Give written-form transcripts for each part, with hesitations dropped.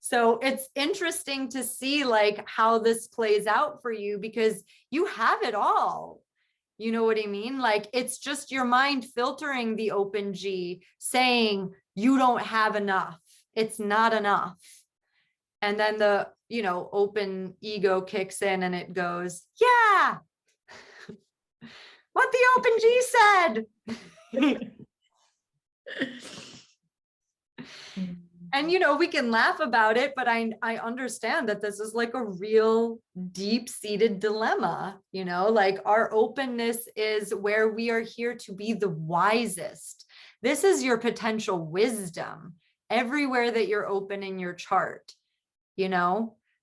So it's interesting to see like how this plays out for you, because you have it all. You know what I mean? Like, it's just your mind filtering the open G, saying you don't have enough. It's not enough. And then the, open ego kicks in and it goes, yeah, what the open G said. And, we can laugh about it, but I understand that this is like a real deep-seated dilemma, like our openness is where we are here to be the wisest. This is your potential wisdom everywhere that you're open in your chart,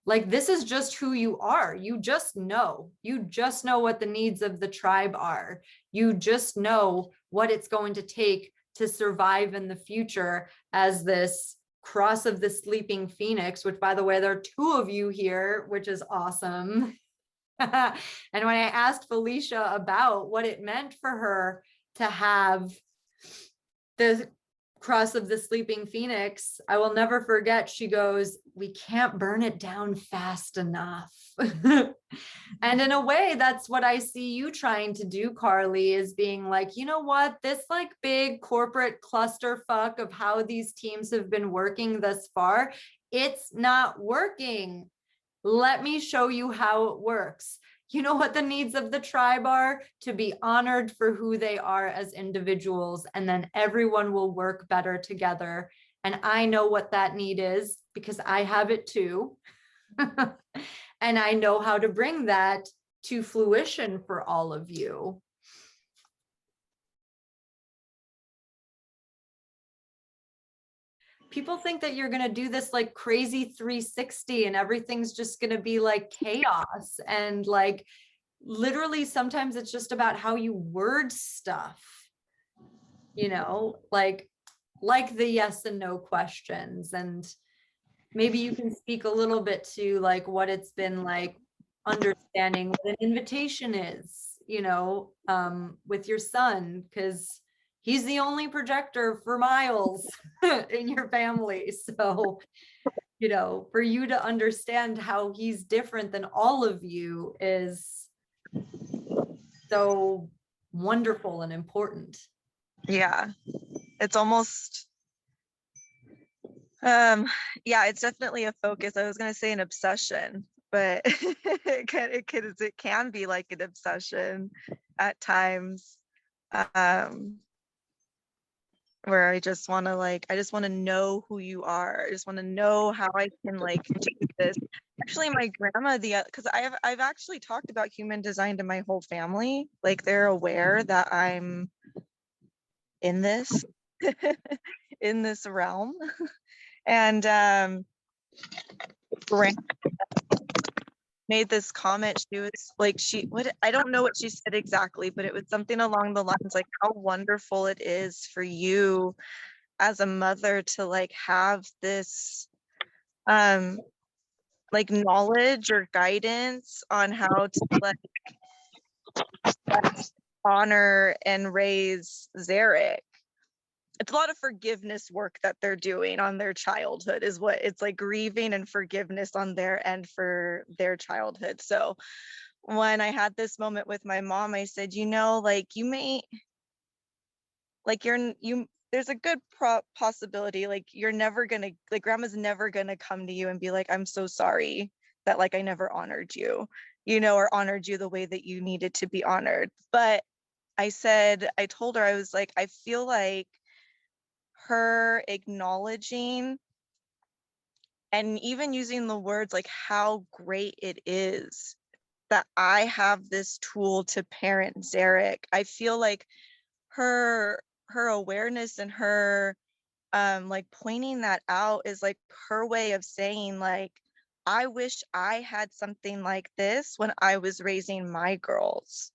like this is just who you are. You just know what the needs of the tribe are. You just know what it's going to take to survive in the future as this cross of the sleeping phoenix, which, by the way, there are two of you here, which is awesome. And when I asked Felicia about what it meant for her to have the cross of the sleeping phoenix, I will never forget, she goes, we can't burn it down fast enough. And in a way, that's what I see you trying to do, Carly, is being like, you know what, this like big corporate clusterfuck of how these teams have been working thus far, it's not working. Let me show you how it works. You know what the needs of the tribe are? To be honored for who they are as individuals, and then everyone will work better together. And I know what that need is because I have it too. And I know how to bring that to fruition for all of you. People think that you're going to do this like crazy 360 and everything's just going to be like chaos. And like, literally, sometimes it's just about how you word stuff, like the yes and no questions. And maybe you can speak a little bit to like what it's been like understanding what an invitation is, with your son, because he's the only projector for Miles in your family. So, for you to understand how he's different than all of you is so wonderful and important. Yeah, it's almost it's definitely a focus. I was going to say an obsession, but it can be like an obsession at times, where I just want to know who you are. I just want to know how I can like do this. Actually, my grandma, because I've actually talked about human design to my whole family. Like, they're aware that I'm in this in this realm. And grandma made this comment. She was like, I don't know what she said exactly, but it was something along the lines like how wonderful it is for you as a mother to like have this like knowledge or guidance on how to like honor and raise Zarek. It's a lot of forgiveness work that they're doing on their childhood, is what it's like, grieving and forgiveness on their end for their childhood. So when I had this moment with my mom, I said, like, you may, like, there's a good possibility, like, you're never gonna, like, grandma's never gonna come to you and be like, I'm so sorry that like I never honored you, or honored you the way that you needed to be honored. But I told her, I was like, I feel like her acknowledging and even using the words like how great it is that I have this tool to parent Zarek. I feel like her awareness and her like pointing that out is like her way of saying like, I wish I had something like this when I was raising my girls.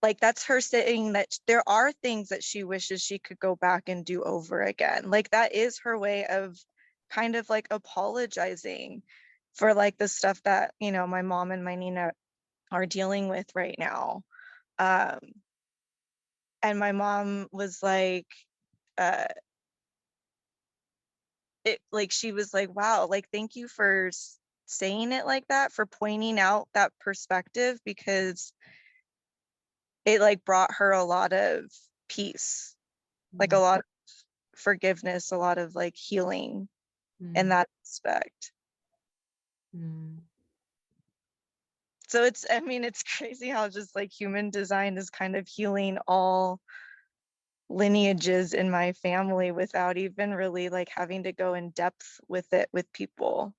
Like, that's her saying that there are things that she wishes she could go back and do over again. Like, that is her way of kind of like apologizing for like the stuff that, my mom and my Nina are dealing with right now. And my mom was like, it, like, she was like, wow, like, thank you for saying it like that, for pointing out that perspective, because it like brought her a lot of peace, like a Mm, lot of forgiveness, a lot of like healing in mm, that aspect. mm. So it's, I mean, it's crazy how just like human design is kind of healing all lineages in my family without even really like having to go in depth with it with people.